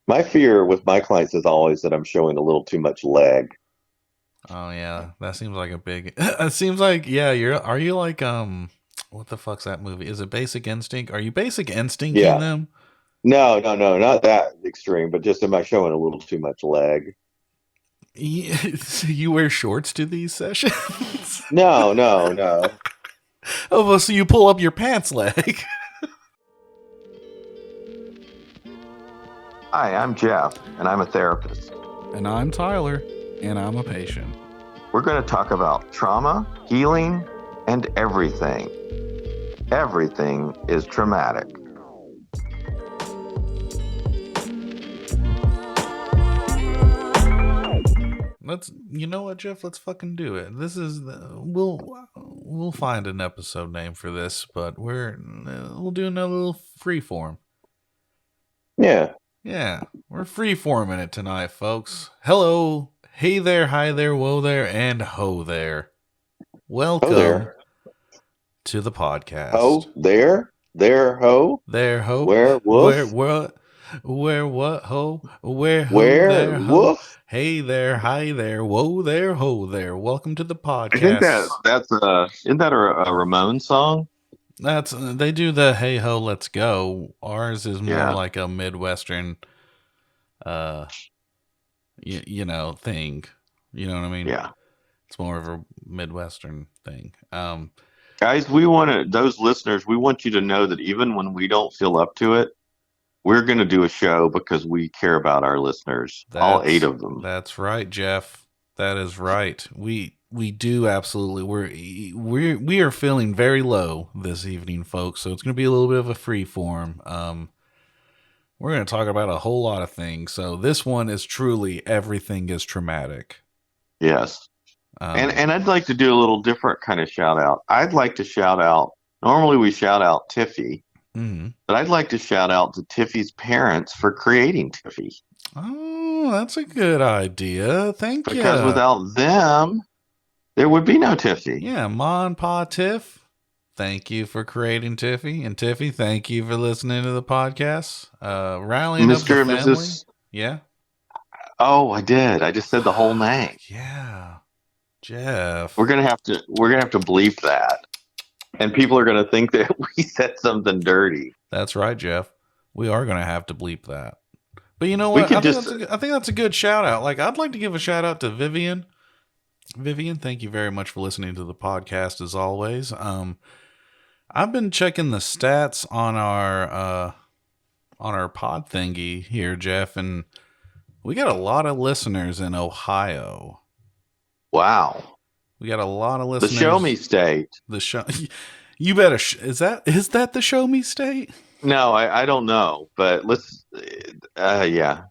My fear with my clients is always that I'm showing a little too much leg. Oh yeah, that seems like a big. It seems like yeah. Are you like what the fuck's that movie? Is it Basic Instinct? Are you Basic Instincting Yeah. them? No, no, no, not that extreme, but just am I showing a little too much leg? You wear shorts to these sessions? No, no, no. Oh, well, so you pull up your pants leg. Hi, I'm Jeff, and I'm a therapist. And I'm Tyler, and I'm a patient. We're going to talk about trauma, healing, and everything. Everything is traumatic. You know what, Jeff? Let's fucking do it. We'll find an episode name for this, but we'll do another little freeform. Yeah. Yeah, we're freeforming it tonight, folks. Hello, hey there, hi there, whoa there, and ho there. Ho Welcome there. to the podcast. Ho there. There, ho. There, ho. Where, Where, woof. what? Where, what, ho? Where, ho, Where, there, ho. woof. Hey there, hi there, whoa there, ho there. Welcome to the I think podcast. that's isn't that a Ramon song? That's they do the hey ho, let's go. Ours is more Yeah. like a Midwestern, uh, thing. You know what I mean? Yeah. It's more of a Midwestern thing. Guys, we want to, those listeners, we want you to know that even when we don't feel up to it, we're going to do a show because we care about our listeners, all eight That's of them. that's right, Jeff. That is right. We do absolutely. We are feeling very low this evening, folks. So it's going to be a little bit of a free form. We're going to talk about a whole lot of things. So this one is truly everything is traumatic. Yes. Um, And I'd like to do a little different kind of shout out. I'd like to shout out, normally we shout out Tiffy, mhm. but I'd like to shout out to Tiffy's parents for creating Tiffy. Oh, that's a good idea. Thank Because you. without them, there would be no Tiffy. Yeah, Ma and Pa Tiff. Thank you for creating Tiffy. And Tiffy, thank you for listening to the podcast. Rallying up the Mr. and family. Mrs. Yeah. Oh, I did. I just said the whole name. Yeah. Jeff. We're gonna have to bleep that. And people are gonna think that we said something dirty. That's right, Jeff. We are going to have to bleep that. But you know We what? could just I think that's a good shout out. Like, I'd like to give a shout out to Vivian. Vivian, thank you very much for listening to the podcast as always. I've been checking the stats on our pod thingy here, Jeff, and we got a lot of listeners in Ohio. wow. We got a lot of The listeners. show me state. The show. You better. Is that the show me state? No, I don't know, but let's. Yeah,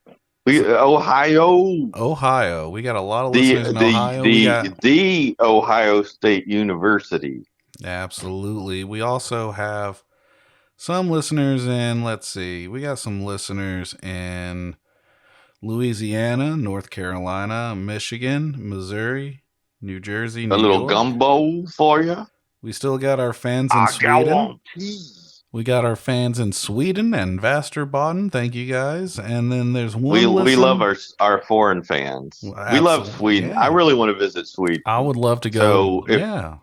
we Ohio. Ohio. We got a lot of The listeners in the Ohio. We the got the Ohio State University. absolutely. We also have some listeners in. Let's see. We got some listeners in Louisiana, North Carolina, Michigan, Missouri, New Jersey, A New little York. gumbo for you. We still got our fans in I Sweden. want cheese. We got our fans in Sweden and Vasterbaden. Thank you guys. And then there's one. We love our foreign fans. Well, We love Sweden. yeah. I really want to visit Sweden. I would love to go. So if yeah.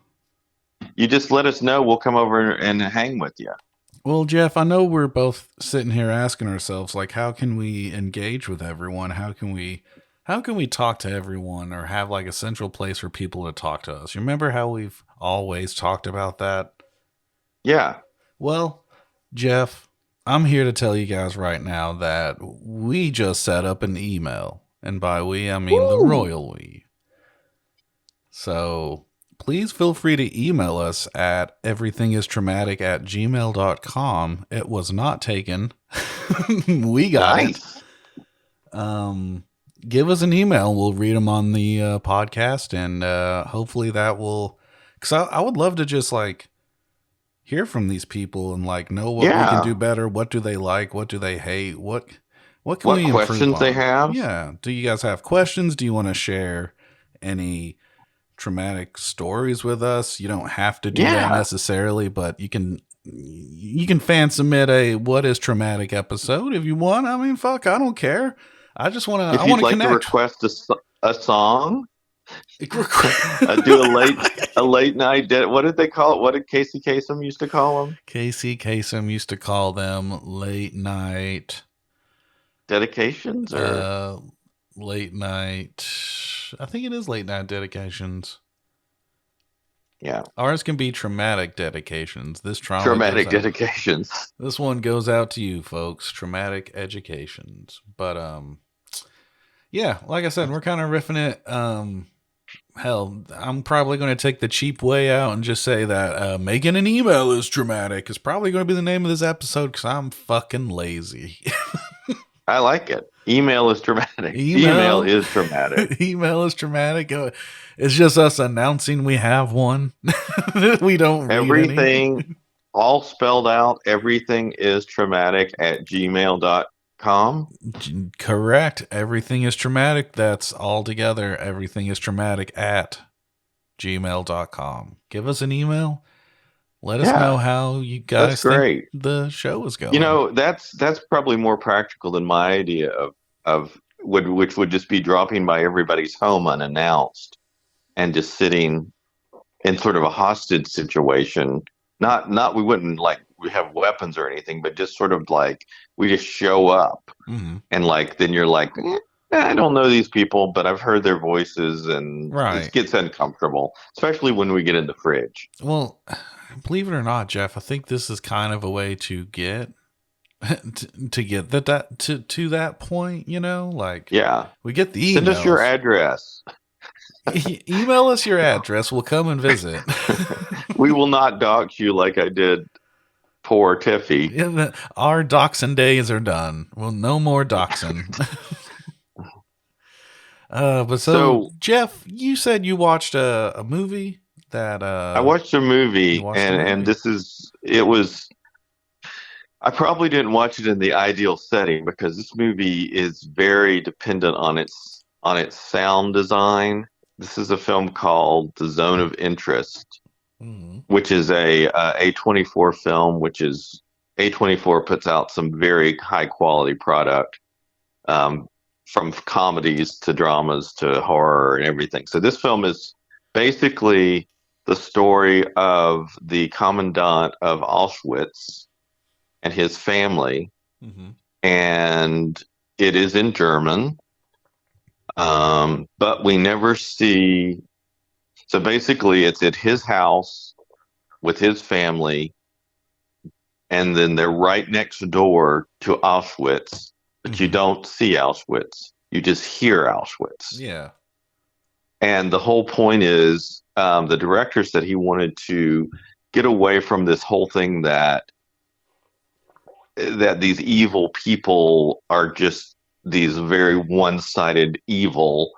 you just let us know, we'll come over and hang with you. Well, Jeff, I know we're both sitting here asking ourselves, like, how can we engage with everyone? How can we talk to everyone or have like a central place for people to talk to us? You remember how we've always talked about that? Yeah. Well, Jeff, I'm here to tell you guys right now that we just set up an email. And by we, I mean the royal we. So please feel free to email us at everythingistraumatic@gmail.com. It was not taken. We got Nice. it. Give us an email. We'll read them on the podcast. And hopefully that will... Because I would love to just like hear from these people and like know what we can do better. What do they like? What do they hate? What can we improve questions on? they have? Yeah. Do you guys have questions? Do you want to share any traumatic stories with us? You don't have to do that necessarily, but you can You can fan submit a what is traumatic episode if you want. I mean, fuck, I don't care. I just want to. I If want you'd to like to connect. request a song, do a late night. What did they call it? What did Casey Kasem used to call them? Casey Kasem used to call them late night. Dedications or Uh, late night. I think it is late night dedications. yeah, Ours can be traumatic dedications. This trauma goes traumatic out. dedications. This one goes out to you, folks. Traumatic educations. But yeah, like I said, we're kind of riffing it. Hell, I'm probably going to take the cheap way out and just say that making an email is traumatic is probably going to be the name of this episode because I'm fucking lazy. I like it. Email is traumatic. Email email, is traumatic. email is traumatic. It's just us announcing we have one. We don't read any. Everything all spelled out. Everything is traumatic at gmail.com. Correct. Everything is traumatic. That's all together. Everything is traumatic at gmail.com. Give us an email. Let us know Yeah, how you that's guys think great. the show is going. That's probably more practical than my idea of which would just be dropping by everybody's home unannounced and just sitting in sort of a hostage situation. Not we wouldn't like we have weapons or anything, but just sort of like we just show up Mm-hmm. and like then you're like, I don't know these people, but I've heard their voices and it Right. gets uncomfortable, especially when we get in the fridge. Well, believe it or not, Jeff, I think this is kind of a way to get to get that to that point. Like Yeah. we get the Send us your emails. address. Email us your address. We'll come and visit. We will not dox you like I did poor Tiffy. Our dachshund days are done. Well, no more dachshund. But so So Jeff, you said you watched a movie that I watched a you movie watched a and movie. it was I probably didn't watch it in the ideal setting because this movie is very dependent on its sound design. This is a film called The Zone of Interest, Mm-hmm. which is a A24 film, which is A24 puts out some very high quality product, um, from comedies to dramas to horror and everything. So this film is basically the story of the commandant of Auschwitz and his family, Mm-hmm. and it is in German. But we never see. So basically, it's at his house with his family, and then they're right next door to Auschwitz, but you Mm-hmm. don't see Auschwitz. You just hear Auschwitz. Yeah. And the whole point is the director said he wanted to get away from this whole thing that these evil people are just these very one-sided evil.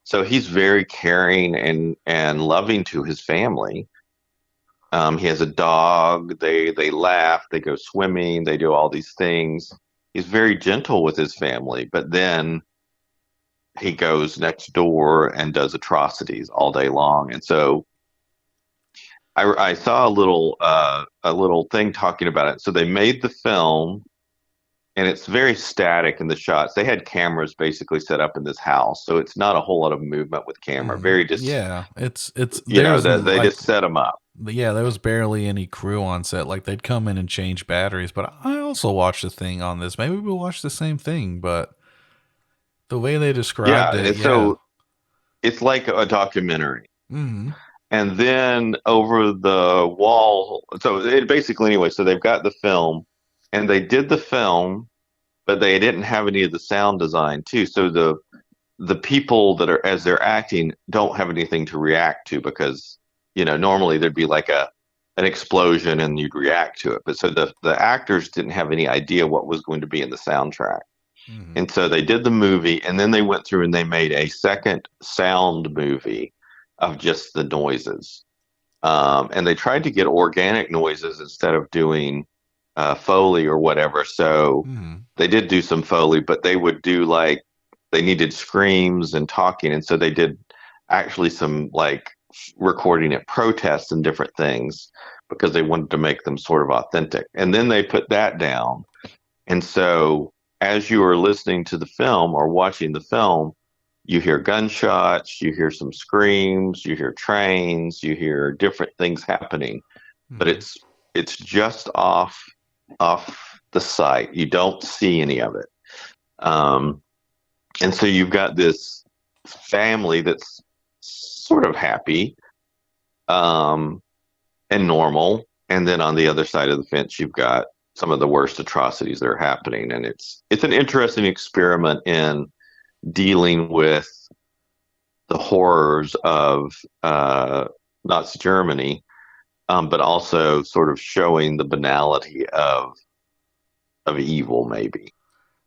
So he's very caring and loving to his family. He has a dog. They laugh. They go swimming. They do all these things. He's very gentle with his family, but then he goes next door and does atrocities all day long. And so I saw a little thing talking about it. So they made the film, and it's very static in the shots. They had cameras basically set up in this house, so it's not a whole lot of movement with camera. Mm-hmm. Very just Yeah. It's there was that they like just set them up. yeah, there was barely any crew on set. Like they'd come in and change batteries. But I also watched a thing on this. Maybe we watched the same thing, but the way they described Yeah, it, and yeah. so it's like a documentary. Mm-hmm. And then over the wall, so it basically anyway, so they've got the film and they did the film, but they didn't have any of the sound design too. So the people that are as they're acting don't have anything to react to because, normally there'd be like an explosion and you'd react to it. But so the actors didn't have any idea what was going to be in the soundtrack. Mm-hmm. And so they did the movie, and then they went through and they made a second sound movie of just the noises. And they tried to get organic noises instead of doing Foley or whatever. So Mm-hmm. they did do some Foley, but they would do like they needed screams and talking. And so they did actually some like recording at protests and different things. because they wanted to make them sort of authentic. And then they put that down. And so as you are listening to the film or watching the film, you hear gunshots, you hear some screams, you hear trains, you hear different things happening, but Hmm. it's just off the site. You don't see any of it. Um, and so you've got this family that's sort of happy, um, and normal. And then on the other side of the fence, you've got some of the worst atrocities that are happening. And it's an interesting experiment in dealing with the horrors of Nazi Germany, but also sort of showing the banality of evil, maybe.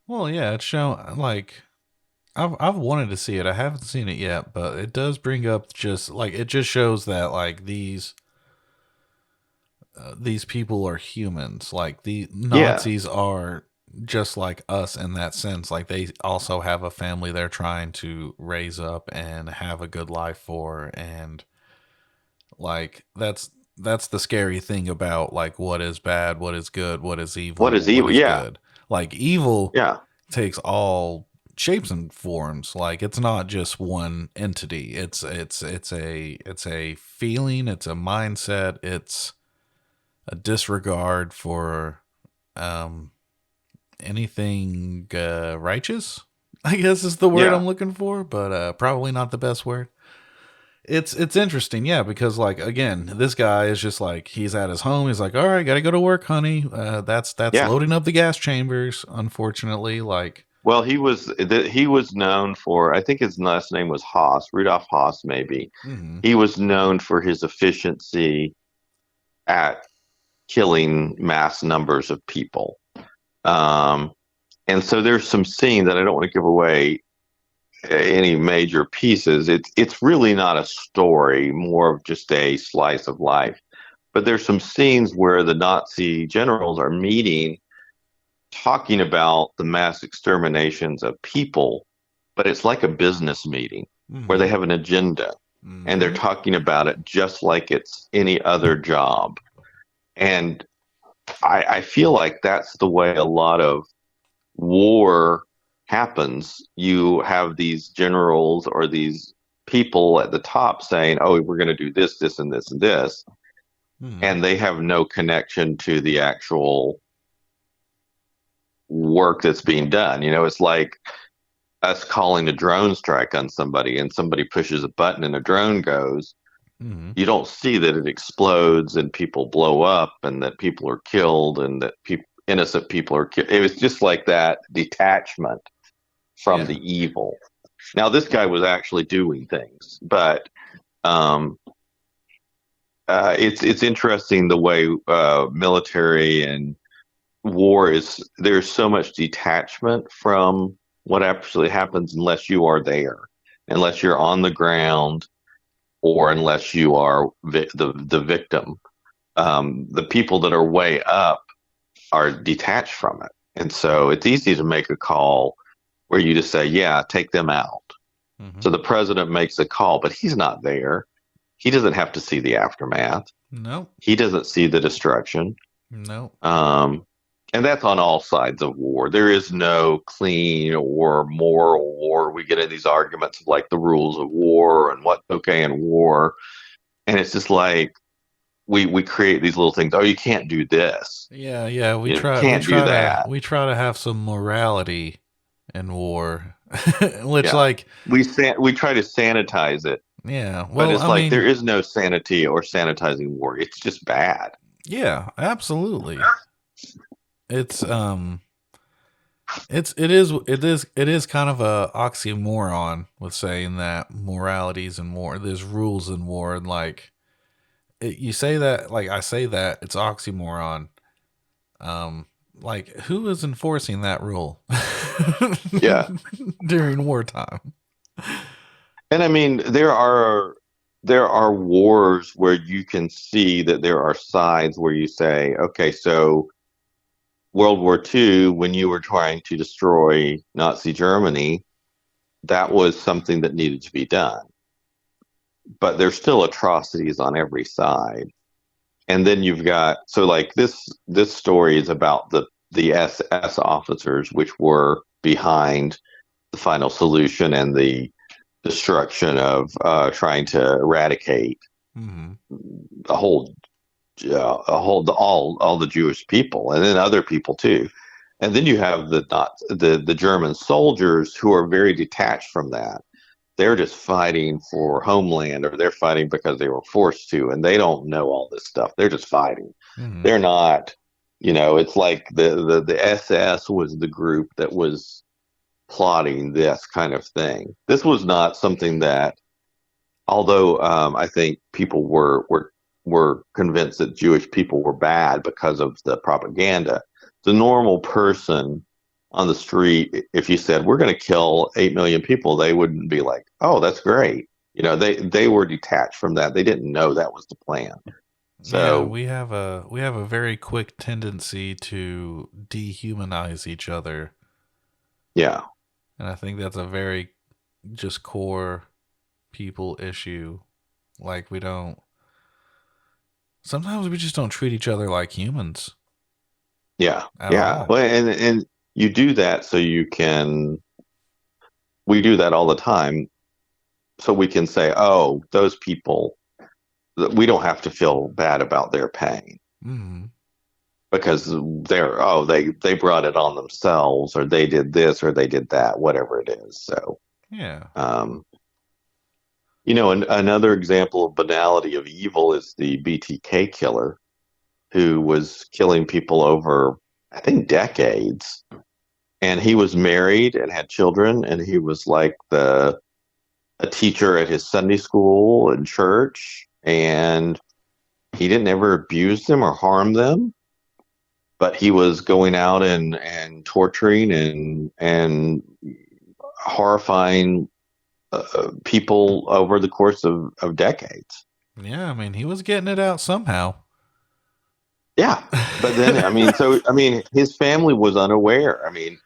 Well, yeah, it's shown like I've wanted to see it. I haven't seen it yet, but it does bring up just like it just shows that like these people are humans. Like the Yeah. Nazis are just like us in that sense. Like they also have a family they're trying to raise up and have a good life for, and like that's the scary thing about like what is bad, what is good, what is What evil, is what evil? is Yeah. good. Like evil Yeah. takes all shapes and forms. Like it's not just one entity. It's a feeling, it's a mindset, it's a disregard for um anything righteous. I guess is the word Yeah. I'm looking for, but probably not the best word. It's interesting, yeah, because like again, this guy is just like he's at his home. He's like, all right, gotta go to work, honey. That's Yeah. loading up the gas chambers. Unfortunately, like, Well, he was known for, I think his last name was Haas, Rudolf Haas, maybe. mm-hmm, He was known for his efficiency at killing mass numbers of people. Um, and so there's some scenes that I don't want to give away any major pieces. It's really not a story, more of just a slice of life. But there's some scenes where the Nazi generals are meeting, talking about the mass exterminations of people, but it's like a business meeting where mm-hmm, they have an agenda and they're mm-hmm. talking about it just like it's any other job. And I feel like that's the way a lot of war happens. You have these generals or these people at the top saying, "Oh, we're going to do this, this, and this, and this," Mm-hmm. and they have no connection to the actual work that's being done. It's like us calling a drone strike on somebody, and somebody pushes a button and a drone goes. Mm-hmm. You don't see that it explodes and people blow up and that people are killed and that innocent people are killed. It was just like that detachment from Yeah. the evil. Now, this guy was actually doing things, but um, it's interesting the way military and war is. There's so much detachment from what actually happens unless you are there, unless you're on the ground, or unless you are the victim. The people that are way up are detached from it, and so it's easy to make a call where you just say, "Yeah, take them out." Mm-hmm. So the president makes a call, but he's not there. He doesn't have to see the aftermath. No. He doesn't see the destruction. No. Um, and that's on all sides of war. There is no clean or moral war. We get in these arguments of like the rules of war and what's okay in war. And it's just like we create these little things. Oh, you can't do this. Yeah, yeah. We try we Can't do try to that. we try to have some morality in war. Which Yeah. like We try to sanitize it, yeah. but Well, it's I like there mean, is no sanity or sanitizing war. It's just bad. yeah, absolutely. It's it is kind of a oxymoron with saying that moralities in war, there's rules in war, and like you say that, like I say that it's oxymoron. Um, like who is enforcing that rule Yeah. during wartime? And I mean, there are wars where you can see that there are sides where you say, okay, so World War II, when you were trying to destroy Nazi Germany, that was something that needed to be done. But there's still atrocities on every side. And then you've got so like this story is about the SS officers, which were behind the final solution and the destruction of trying to eradicate Mm-hmm. the whole all the Jewish people, and then other people too. And then you have the German soldiers who are very detached from that. They're just fighting for homeland, or they're fighting because they were forced to, and they don't know all this stuff. They're just fighting. Mm-hmm. They're not, it's like the SS was the group that was plotting this kind of thing. This was not something that, although I think people were convinced that Jewish people were bad because of the propaganda. The normal person on the street, if you said we're going to kill 8 million people, they wouldn't be like, "Oh, that's great." They were detached from that. They didn't know that was the plan. Yeah, So we have a very quick tendency to dehumanize each other, yeah, and I think that's a very just core people issue. Like we don't sometimes we just don't treat each other like humans yeah, at yeah. all. Well, and you do that so you can. We do that all the time, so we can say, "Oh, those people." We don't have to feel bad about their pain Mm-hmm. because they brought it on themselves, or they did this or they did that, whatever it is. So Yeah. um another example of banality of evil is the BTK killer, who was killing people over, I think, decades. And he was married and had children, and he was like the a teacher at his Sunday school and church, and he didn't ever abuse them or harm them, but he was going out and torturing and horrifying people over the course of decades. Yeah, I mean, he was getting it out somehow. Yeah, but then I mean, his family was unaware. I mean,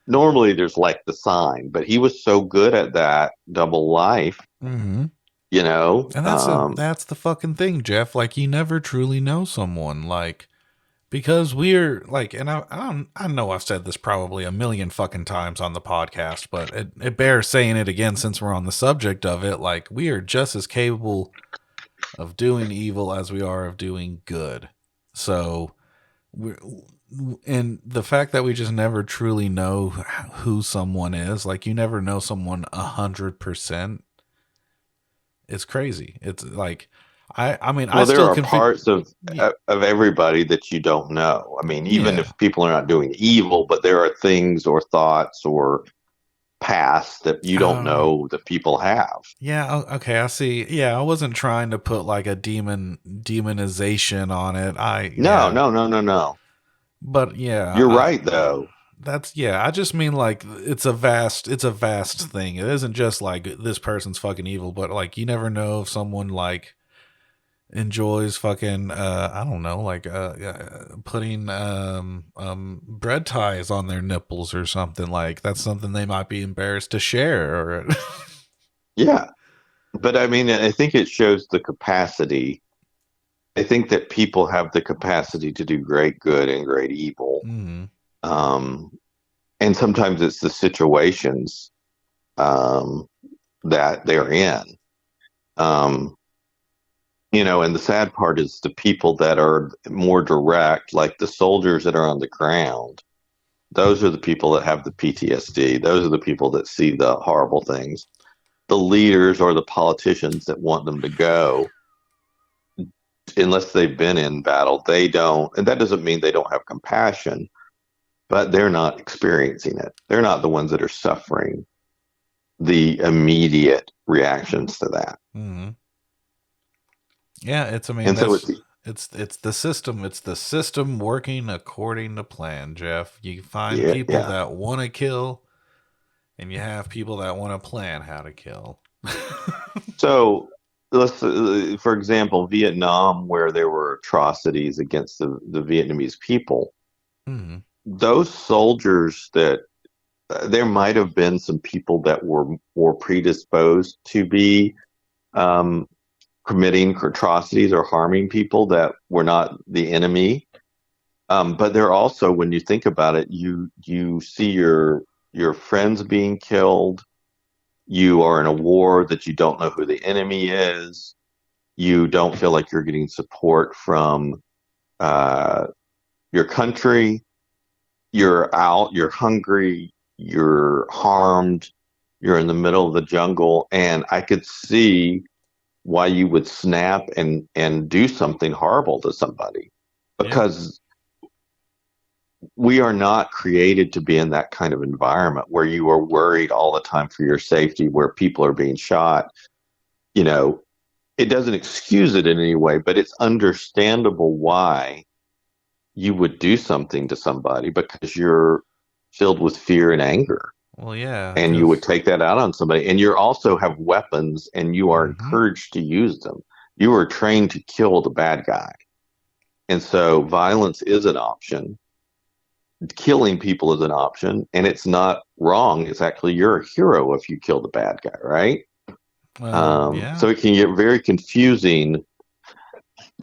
normally there's like the sign, but he was so good at that double life, Mm-hmm. you know. And that's the fucking thing, Jeff. Like you never truly know someone, like because we're like, and I know I've said this probably a million fucking times on the podcast, but it bears saying it again since we're on the subject of it. Like we are just as capable of doing evil as we are of doing good. So we're, and the fact that we just never truly know who someone is, like you never know someone 100%, it's crazy. It's like I mean I Well, there still are can parts of everybody that you don't know. I mean, even yeah. if people are not doing evil, but there are things or thoughts or past that you don't Oh, know that people have. yeah, okay, I see. Yeah, I wasn't trying to put like a demonization on it. No, Yeah. no, no, no, no. But yeah, You're right, though. that's yeah, I just mean like it's a vast thing. It isn't just like this person's fucking evil, but like you never know if someone like enjoys fucking I don't know, like putting bread ties on their nipples or something. Like that's something they might be embarrassed to share or Yeah. But I mean, I think it shows the capacity. I think that people have the capacity to do great good and great evil. Mhm. Um, and sometimes it's the situations um, that they're in. Um, and the sad part is the people that are more direct, like the soldiers that are on the ground. Those are the people that have the PTSD. Those are the people that see the horrible things. The leaders or the politicians that want them to go, unless they've been in battle, they don't. And that doesn't mean they don't have compassion, but they're not experiencing it. They're not the ones that are suffering the immediate reactions to that. Mhm. Yeah, it's I mean And so it's, it's the system. It's the system working according to plan, Jeff. You find yeah, people yeah. that want to kill and you have people that want to plan how to kill. So for example, Vietnam, where there were atrocities against the Vietnamese people, Mhm. those soldiers that there might have been some people that were more predisposed to be um, committing atrocities or harming people that were not the enemy. But they're also, when you think about it, you see your friends being killed. You are in a war that you don't know who the enemy is. You don't feel like you're getting support from uh, your country. You're out. You're hungry. You're harmed. You're in the middle of the jungle, and I could see why you would snap and do something horrible to somebody, Yeah. because we are not created to be in that kind of environment where you are worried all the time for your safety, where people are being shot. You know, it doesn't excuse it in any way, but it's understandable why you would do something to somebody, because you're filled with fear and anger, Well, yeah, and you would because take that out on somebody, and you also have weapons and you are hmm encouraged to use them. You are trained to kill the bad guy. And so violence is an option. Killing people is an option, and it's not wrong. It's actually, you're a hero if you kill the bad guy, right? yeah, So it can get very confusing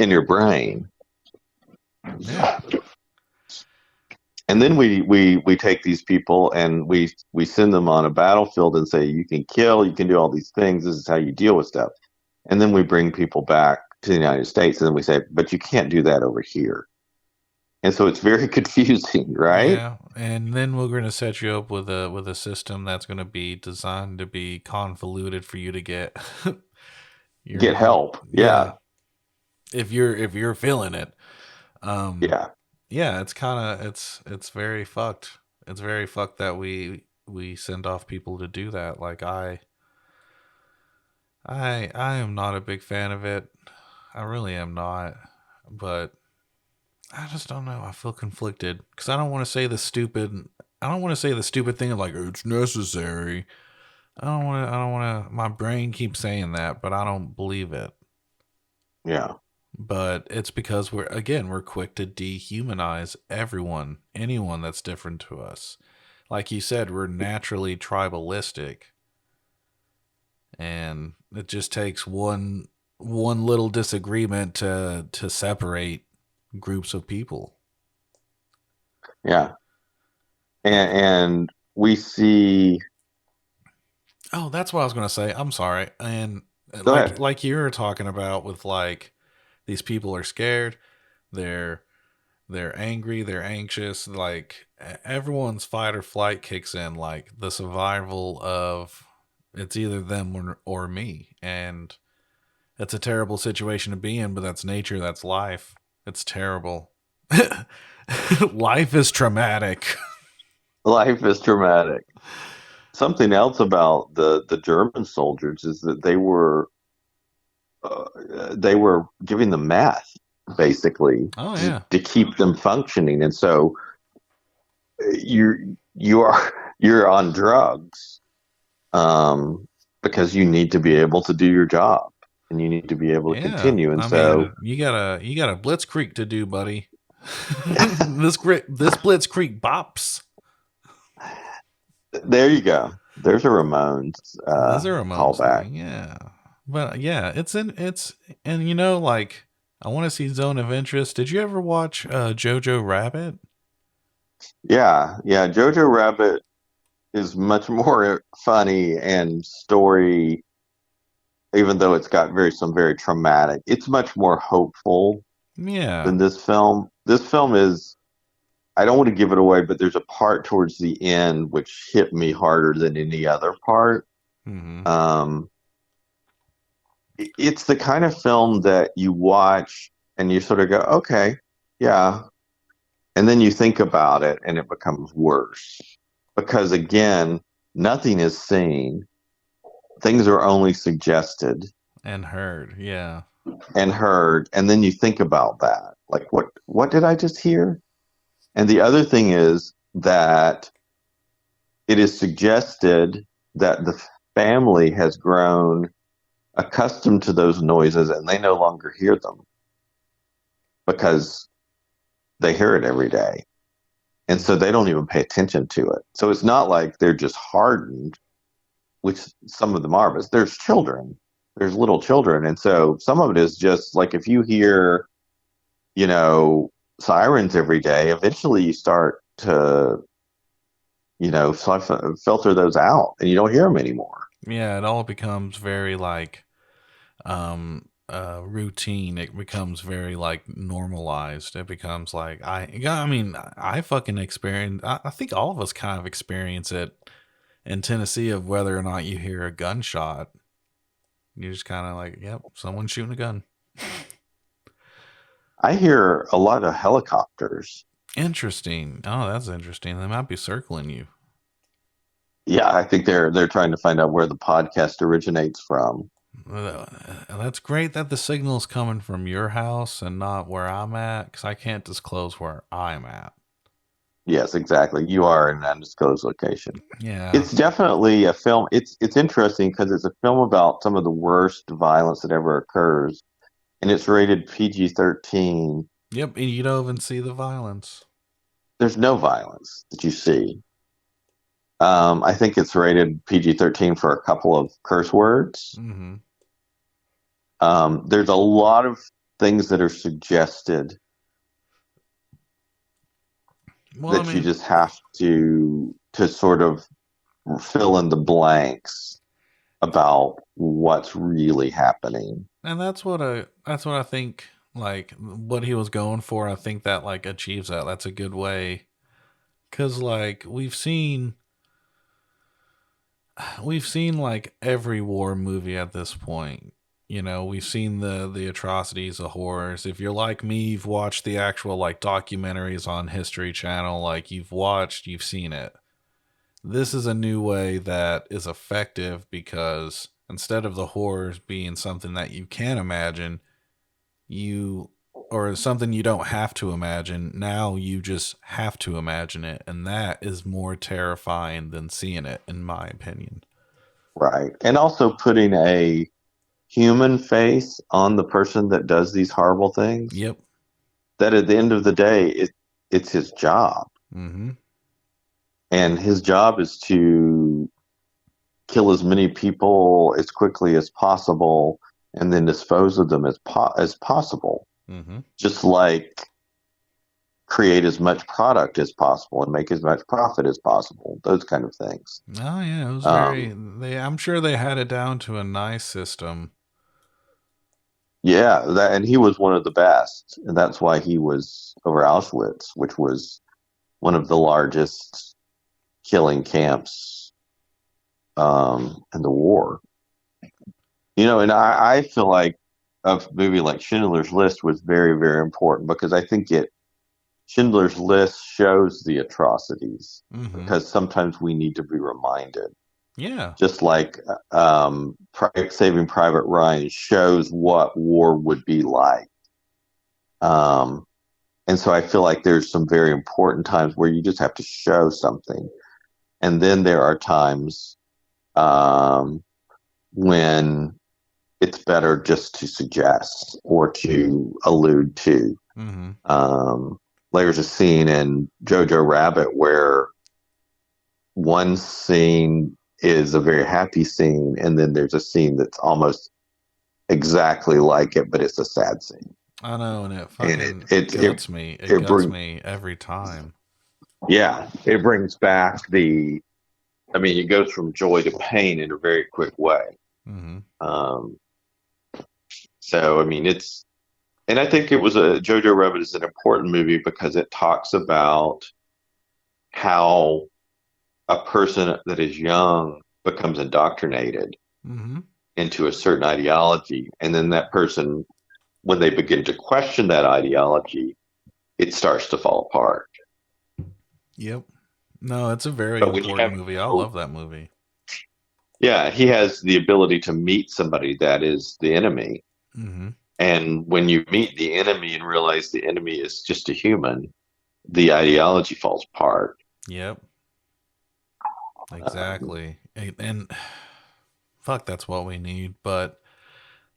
in your brain. yeah, And then we take these people and we send them on a battlefield and say, you can kill, you can do all these things. This is how you deal with stuff. And then we bring people back to the United States, and then we say, but you can't do that over here. And so it's very confusing, right? yeah, and then we're going to set you up with a system that's going to be designed to be convoluted for you to get Get your help. yeah, Yeah. if you're feeling it. Um, Yeah. yeah, it's kind of it's very fucked. It's very fucked that we send off people to do that. Like I am not a big fan of it. I really am not. But I just don't know. I feel conflicted because I don't want to say the stupid. I don't want to say the stupid thing of like it's necessary. I don't want to. I don't want to. My brain keeps saying that, but I don't believe it. Yeah. But it's because we're quick to dehumanize everyone, anyone that's different to us. Like you said, we're naturally tribalistic, and it just takes one little disagreement to separate groups of people. Yeah. And we see, Oh, that's what I was going to say. I'm sorry. And go ahead. like you were talking about with like these people are scared, they're they're angry, they're anxious, like everyone's fight or flight kicks in, like the survival of it's either them or me. And it's a terrible situation to be in, but that's nature, that's life. It's terrible. Life is traumatic. Life is dramatic. Something else about the German soldiers is that they were giving them meth basically Oh yeah. to keep them functioning, and so you're on drugs, because you need to be able to do your job and you need to be able to Yeah. continue, and I so mean, you got a blitzkrieg to do, buddy. This blitzkrieg bops. there you go. There's a Ramones Those are Ramones callback. thing, yeah. But yeah, it's and you know like I want to see Zone of Interest. Did you ever watch Jojo Rabbit? Yeah, yeah. Jojo Rabbit is much more funny and story, even though it's got some very traumatic. It's much more hopeful Yeah. than this film. This film is, I don't want to give it away, but there's a part towards the end which hit me harder than any other part. Mm-hmm. Um, it's the kind of film that you watch and you sort of go, okay, yeah. And then you think about it and it becomes worse. Because again, nothing is seen, things are only suggested And Heard, yeah. and heard. And then you think about that. Like, what did I just hear? And the other thing is that it is suggested that the family has grown accustomed to those noises and they no longer hear them because they hear it every day. And so they don't even pay attention to it. So it's not like they're just hardened, which some of them are, but there's children. there's little children, and so some of it is just like if you hear, you know, sirens every day, eventually you start to, filter those out, and you don't hear them anymore. Yeah, it all becomes very like routine. It becomes very like normalized. It becomes like I mean I fucking experience. I think all of us kind of experience it in Tennessee of whether or not you hear a gunshot. You're just kind of like, yep, someone's shooting a gun. I hear a lot of helicopters. Interesting. Oh, that's interesting. They might be circling you. Yeah, I think they're trying to find out where the podcast originates from. That's great that the signal's coming from your house and not where I'm at, because I can't disclose where I'm at. Yes, exactly. You are in an undisclosed location. Yeah. It's definitely a film. It's interesting because it's a film about some of the worst violence that ever occurs, and it's rated PG-13. Yep. And you don't even see the violence. There's no violence that you see. I think it's rated PG-13 for a couple of curse words. Mm-hmm. There's a lot of things that are suggested Well, I that you mean, just have to sort of fill in the blanks about what's really happening. and that's what I think. Like what he was going for, I think that like achieves that. That's a good way, because like we've seen like every war movie at this point. We've seen the atrocities, the horrors. If you're like me, you've watched the actual like documentaries on History Channel. Like you've seen it. This is a new way that is effective because instead of the horrors being something that you can imagine, you or something you don't have to imagine, now you just have to imagine it, and that is more terrifying than seeing it, in my opinion. Right. And also putting a human face on the person that does these horrible things, Yep. that at the end of the day, it's his job. Mm-hmm. And his job is to kill as many people as quickly as possible and then dispose of them as possible. Mm-hmm. Just like create as much product as possible and make as much profit as possible. Those kind of things. Oh yeah, it was very. Um, I'm sure they had it down to a nice system. yeah, and he was one of the best, and that's why he was over Auschwitz, which was one of the largest killing camps in the war. And I feel like a movie like Schindler's List was very, very important because I think Schindler's List shows the atrocities Mm-hmm. because sometimes we need to be reminded. Yeah. Just like Saving Private Ryan shows what war would be like. Um, and so I feel like there's some very important times where you just have to show something. And then there are times um, when it's better just to suggest or to allude to. Mm-hmm. Um, there's a scene in Jojo Rabbit where one scene is a very happy scene, and then there's a scene that's almost exactly like it, but it's a sad scene. I know, and it And fucking guts me. It it guts brings me every time. yeah, it brings back the. I mean, it goes from joy to pain in a very quick way. Mm-hmm. Um, so I mean, and I think it was a Jojo Rabbit is an important movie because it talks about how a person that is young becomes indoctrinated Mm-hmm. into a certain ideology, and then that person, when they begin to question that ideology, it starts to fall apart. Yep. No, it's a very But when you important have, movie. I love that movie. yeah, he has the ability to meet somebody that is the enemy. Mm-hmm. And when you meet the enemy and realize the enemy is just a human, the ideology falls apart. Yep. Um, Exactly. And fuck, that's what we need. But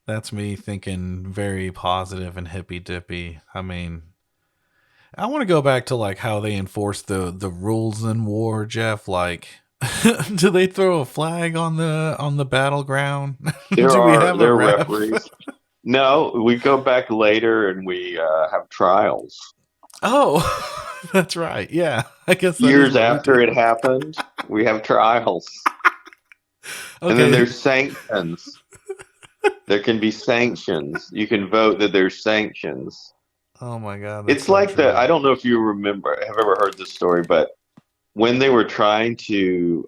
that's me thinking very positive and hippy dippy. I mean, I want to go back to like how they enforce the rules in war, Jeff. Like Do they throw a flag on the battleground? There Do we are have a there are ref? referees. No, we go back later and we have trials. Oh, that's right. Yeah, I guess that is Years what we do. after it happened, we have trials. And then Okay. there's sanctions. There can be sanctions. You can vote that there's sanctions. Oh my god, that's It's so like true. I don't know if you remember, have ever heard this story, but when they were trying to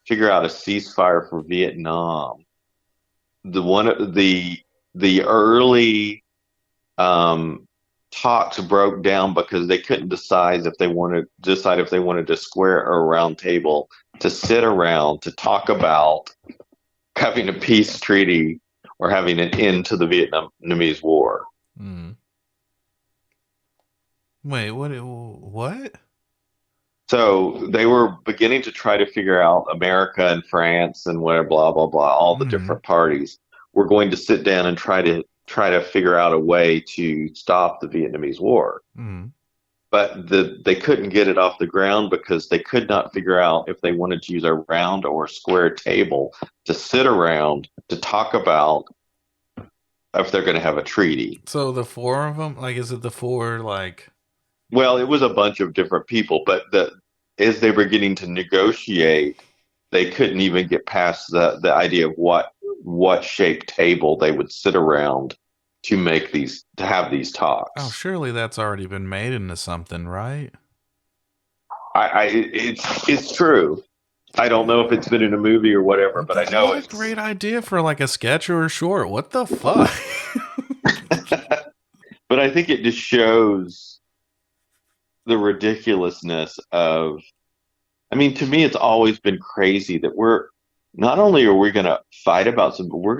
figure out a ceasefire for Vietnam, the one the early um, talks broke down because they couldn't decide if they wanted to square a round table to sit around to talk about having a peace treaty or having an end to the Vietnamese War. Mm. Wait, what? What? So they were beginning to try to figure out America and France and whatever, blah blah blah, all the Mm. different parties were going to sit down and try to figure out a way to stop the Vietnamese War. Mm. But they couldn't get it off the ground because they could not figure out if they wanted to use a round or a square table to sit around to talk about if they're going to have a treaty. So the four of them, like, is it the four? Like, Well, it was a bunch of different people, but as they were getting to negotiate, they couldn't even get past the idea of what shaped table they would sit around to have these oh, talks. surely that's already been made into something, right? It's true. I don't know if it's been in a movie or whatever, but I know What a it's. great idea for like a sketch or a short. What the fuck? But I think it just shows the ridiculousness of. I mean, to me, it's always been crazy that we're not only are we going to fight about something, but we're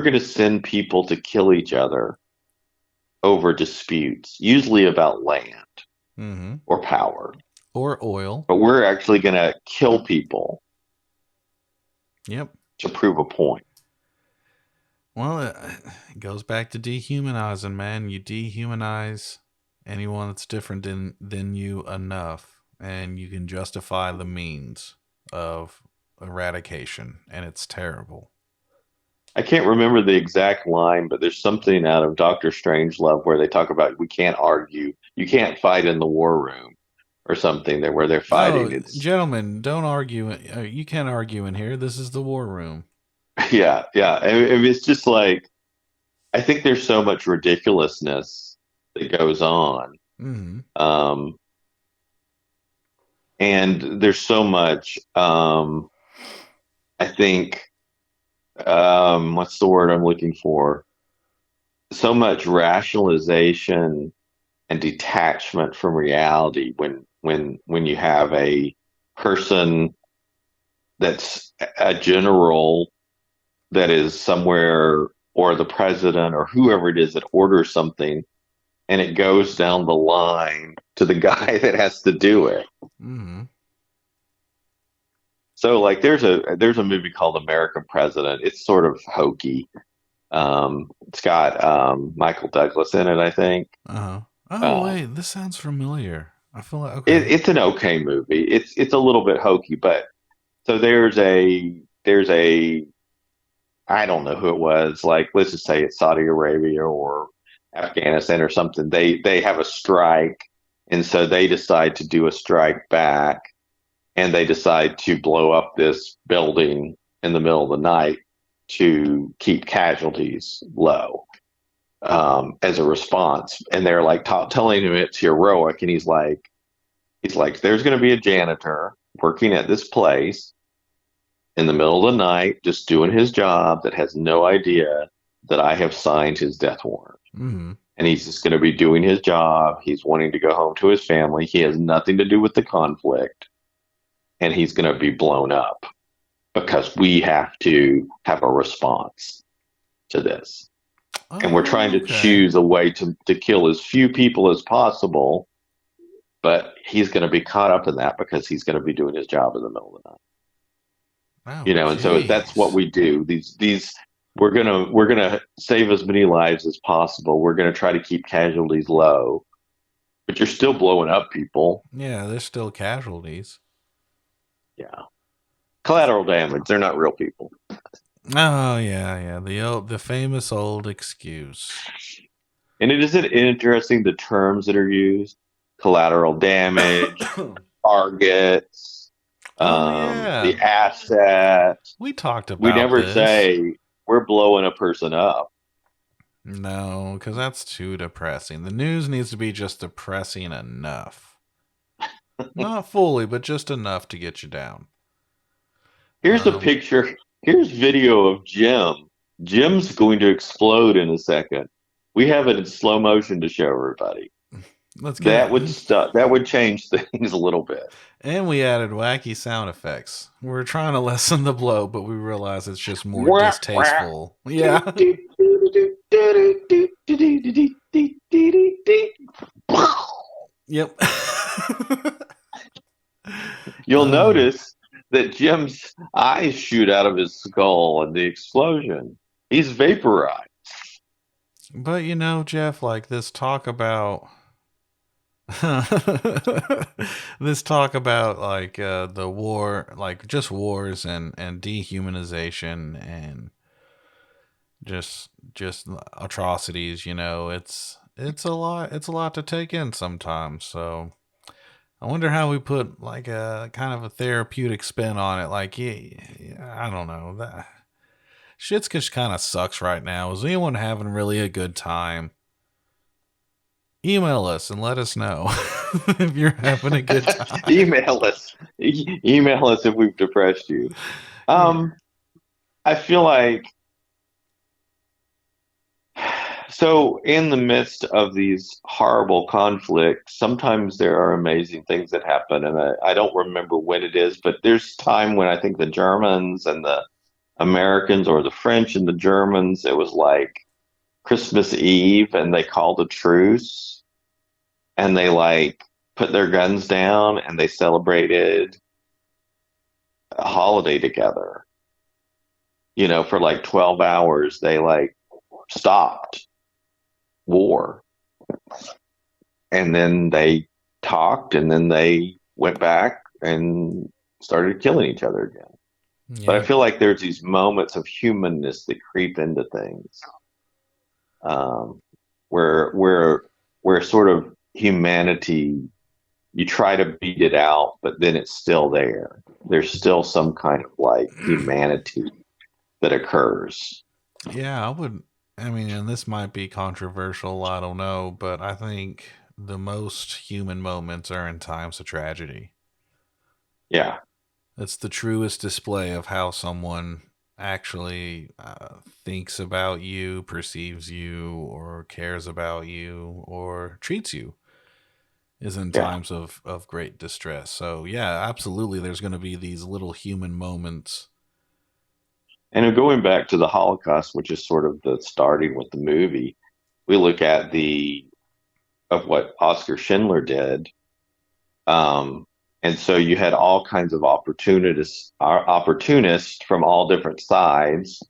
going to send people to kill each other over disputes, usually about land Mm-hmm. or power. Or oil. But we're actually going to kill people Yep. to prove a point. Well, it goes back to dehumanizing, man. You dehumanize anyone that's different than you enough, and you can justify the means of eradication, and it's terrible. I can't remember the exact line, but there's something out of Doctor Strangelove where they talk about we can't argue, you can't fight in the war room or something there where they're Oh, fighting. It's gentlemen, don't argue. You can't argue in here. This is the war room. yeah, yeah. And it's just like I think there's so much ridiculousness that goes on. Mm-hmm. Um, and there's so much I think what's the word I'm looking for? So much rationalization and detachment from reality when you have a person that's a general that is somewhere or the president or whoever it is that orders something and it goes down the line to the guy that has to do it. Mm-hmm. So like there's a movie called American President. It's sort of hokey. It's got Michael Douglas in it, I think. Uh-huh. Oh, Um, wait, this sounds familiar. I feel like okay. it's an okay movie. It's a little bit hokey, but so there's a I don't know who it was. Like let's just say it's Saudi Arabia or Afghanistan or something. They have a strike, and so they decide to do a strike back, and they decide to blow up this building in the middle of the night to keep casualties low as a response. And they're like telling him it's heroic, and he's like, there's going to be a janitor working at this place in the middle of the night, just doing his job that has no idea that I have signed his death warrant. Mm-hmm. And he's just going to be doing his job. He's wanting to go home to his family. He has nothing to do with the conflict. And he's going to be blown up because we have to have a response to this. And we're trying Oh, to okay. choose a way to kill as few people as possible. But he's going to be caught up in that because he's going to be doing his job in the middle of the night. Oh, And so that's what jeez. we do. These we're gonna save as many lives as possible. We're gonna try to keep casualties low, but you're still blowing up people. Yeah, there's still casualties. Yeah. Collateral damage. They're not real people. Oh yeah, yeah. The famous old excuse. And it isn't interesting the terms that are used: collateral damage, targets, Oh yeah. the asset. We talked We about never this. say we're blowing a person up. No, because that's too depressing. The news needs to be just depressing enough. Not fully, but just enough to get you down. Here's a Um, picture. Here's video of Jim. Jim's going to explode in a second. We have it in slow motion to show everybody. let's get That would it. stu That would change things a little bit. And we added wacky sound effects. We're trying to lessen the blow, but we realize it's just more Wah, wah. distasteful. Do, Yeah. do, do, do, do, do, do, do, do, do, do, do, do, do. Yep. You'll uh, notice that Jim's eyes shoot out of his skull in the explosion. He's vaporized. but Jeff, like this talk about this talk about like the war, like just wars and dehumanization and just atrocities, it's a lot to take in sometimes. So I wonder how we put like a kind of a therapeutic spin on it. Like, yeah, I don't know. That shit's just kind of sucks right now. Is anyone having really a good time? Email us and let us know if you're having a good time. Email us. Email us if we've depressed you. Yeah. Um, I feel like so in the midst of these horrible conflicts, sometimes there are amazing things that happen, and I don't remember when it is, but there's time when I think the Germans and the Americans, or the French and the Germans, it was like Christmas Eve, and they called a truce, and they like put their guns down, and they celebrated a holiday together. For like 12 hours, they like stopped war, and then they talked, and then they went back and started killing each other again. But I Yeah. feel like there's these moments of humanness that creep into things, um, where where sort of humanity, you try to beat it out, but then it's still there. There's still some kind of like humanity that occurs. Yeah, I mean, and this might be controversial, I don't know, but I think the most human moments are in times of tragedy. Yeah, It's the truest display of how someone actually thinks about you, perceives you, or cares about you, or treats you, is in yeah. times of great distress. So, yeah, absolutely, there's going to be these little human moments. And going back to the Holocaust, which is sort of the starting with the movie, we look at the of what Oscar Schindler did. Um, and so you had all kinds of opportunists from all different sides,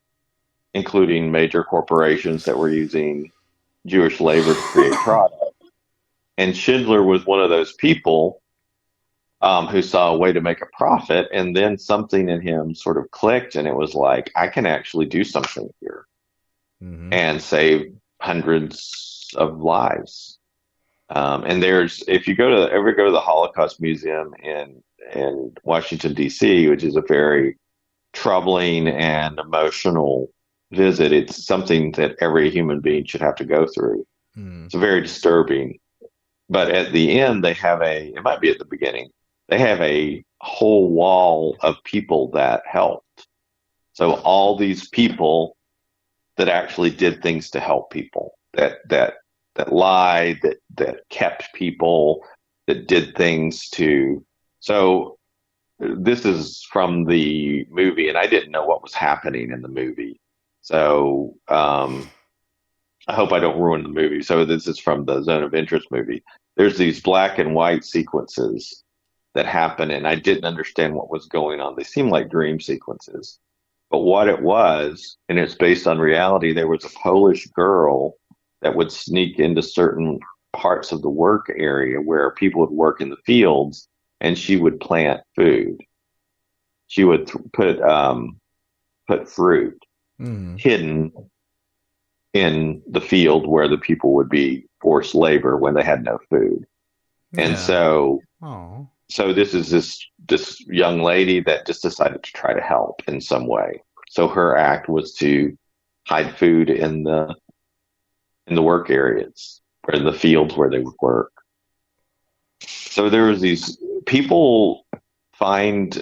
including major corporations that were using Jewish labor to create product. And Schindler was one of those people, who saw a way to make a profit, and then something in him sort of clicked, and it was like, I can actually do something here Hmm. and save hundreds of lives. And if you ever go to the Holocaust Museum in Washington D.C., which is a very troubling and emotional visit, it's something that every human being should have to go through. Mm. It's very disturbing. But at the end, it might be at the beginning, they have a whole wall of people that helped. So all these people that actually did things to help people, that lied, that kept people, that did things to. So this is from the movie, and I didn't know what was happening in the movie. So I hope I don't ruin the movie. So this is from the Zone of Interest movie. There's these black and white sequences that happen, and I didn't understand what was going on. They seem like dream sequences. But what it was, and it's based on reality, there was a Polish girl that would sneak into certain parts of the work area where people would work in the fields, and she would plant food. she would put fruit Mm. hidden in the field where the people would be forced labor when they had no food. And Yeah. Oh. so this young lady that just decided to try to help in some way. So her act was to hide food in the work areas or in the fields where they would work. So there was these people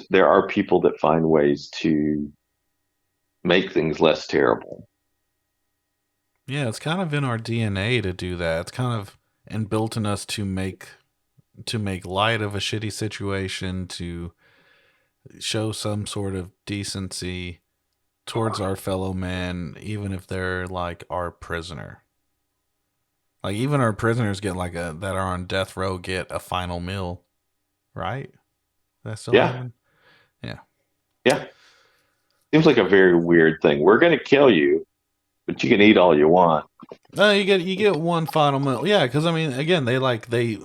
there are people that find ways to make things less terrible. Yeah, it's kind of in our DNA to do that. It's kind of inbuilt in us to make light of a shitty situation, to show some sort of decency towards our fellow man, even if they're like our prisoner. Like even our prisoners get like a that are on death row get a final meal, right? That still Yeah, happen? Yeah. yeah. Seems like a very weird thing. We're going to kill you, but you can eat all you want. No, you get one final meal. Yeah, because I mean, again, they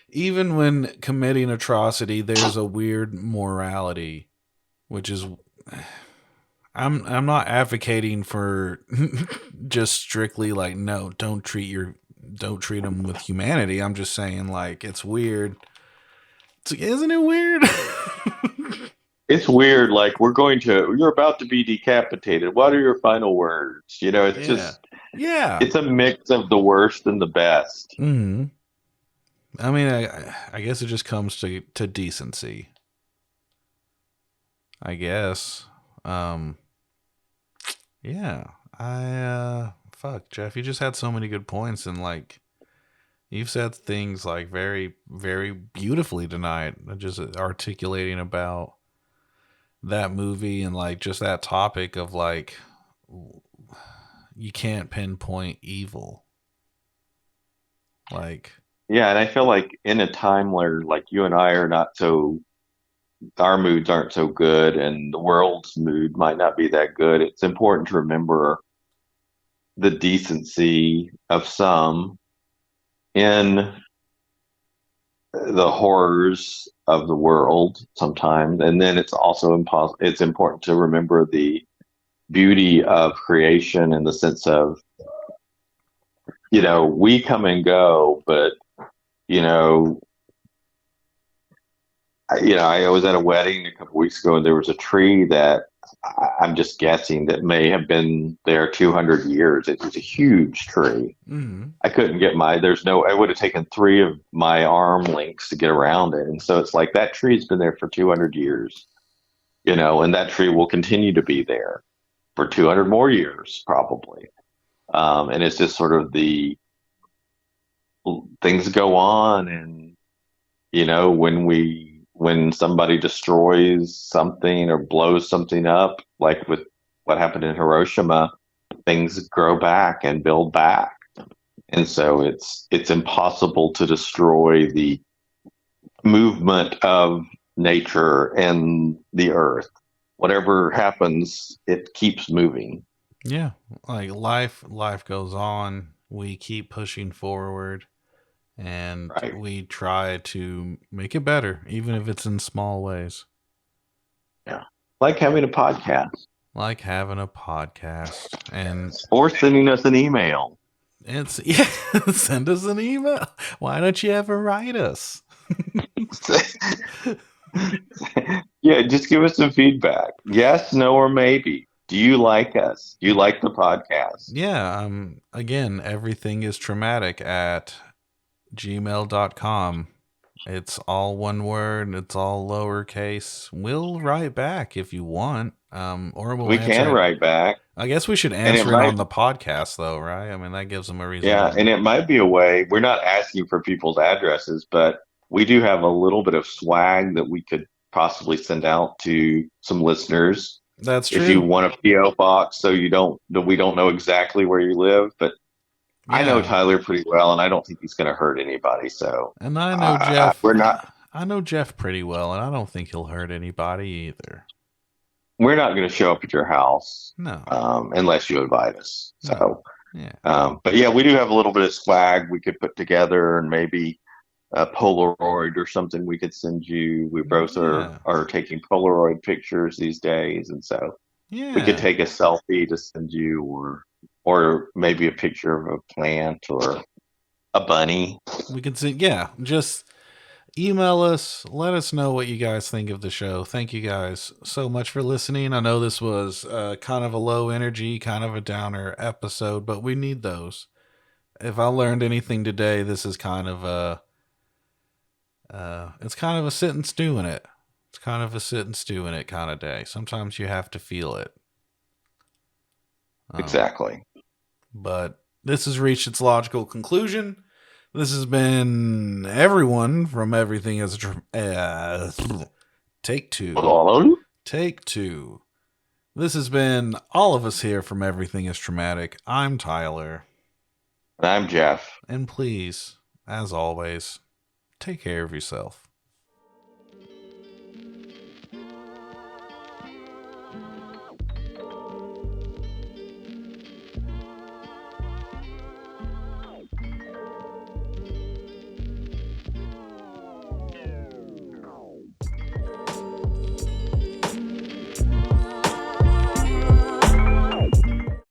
even when committing atrocity, there's a weird morality, which is I'm not advocating for just strictly like no, don't treat them with humanity. I'm just saying like it's weird. Isn't it weird? It's weird. Like you're about to be decapitated. What are your final words? It's Yeah. just, Yeah. it's a mix of the worst and the best. Hmm. I mean, I guess it just comes to decency. I guess. Um. Yeah. Fuck, Jeff. You just had so many good points, and like you've said things like very, very beautifully tonight. Just articulating about that movie and like just that topic of like you can't pinpoint evil. Like, Yeah, and I feel like in a time where like you and I are not so, our moods aren't so good, and the world's mood might not be that good. It's important to remember the decency of some in the horrors of the world sometimes, and then it's also it's important to remember the beauty of creation in the sense of, we come and go, but you know I was at a wedding a couple weeks ago, and there was a tree that I'm just guessing that may have been there 200 years. It was a huge tree. mm, I couldn't get it would have taken three of my arm lengths to get around it. And so it's like that tree's been there for 200 years, and that tree will continue to be there for 200 more years, probably. And it's just sort of the things go on. And, when somebody destroys something or blows something up, like with what happened in Hiroshima, things grow back and build back. And so it's impossible to destroy the movement of nature and the earth. Whatever happens, it keeps moving. yeah, like life goes on. We keep pushing forward and Right. we try to make it better, even if it's in small ways. Yeah. Like having a podcast Like having a podcast. And or sending us an email. it's yeah, send us an email. Why don't you ever write us? Yeah, just give us some feedback. Yes, no, or maybe. Do you like us? Do you like the podcast? Yeah, again, everything is traumatic at gmail.com. It's all one word, it's all lowercase. We'll write back if you want. Or we'll We answer can it. write back. I guess we should And it answer it might on the podcast though, right? I mean that gives them a reason Yeah, to and it might be a way. We're not asking for people's addresses, but we do have a little bit of swag that we could possibly send out to some listeners. That's If you true. want a PO box, so we don't know exactly where you live, but I know Yeah. Tyler pretty well, and I don't think he's going to hurt anybody. So And I know Jeff we're not I know Jeff pretty well and I don't think he'll hurt anybody either. we're not going to show up at your house No. unless you invite us. No. So, Yeah. but yeah, we do have a little bit of swag we could put together, and maybe a Polaroid or something we could send you. We both Yeah. are taking Polaroid pictures these days, and so we could Yeah. take a selfie to send you, or maybe a picture of a plant or a bunny. We can see, yeah, just email us. Let us know what you guys think of the show. Thank you guys so much for listening. I know this was kind of a low energy, kind of a downer episode, but we need those. If I learned anything today, this is kind of a, it's kind of a sit and stew in it. It's kind of a sit and stew in it kind of day. Sometimes you have to feel it. Um, Exactly. but this has reached its logical conclusion. This has been everyone from Everything as Take Two. And Take Two. This has been all of us here from Everything is Traumatic. I'm Tyler. I'm Jeff. And please, as always, take care of yourself.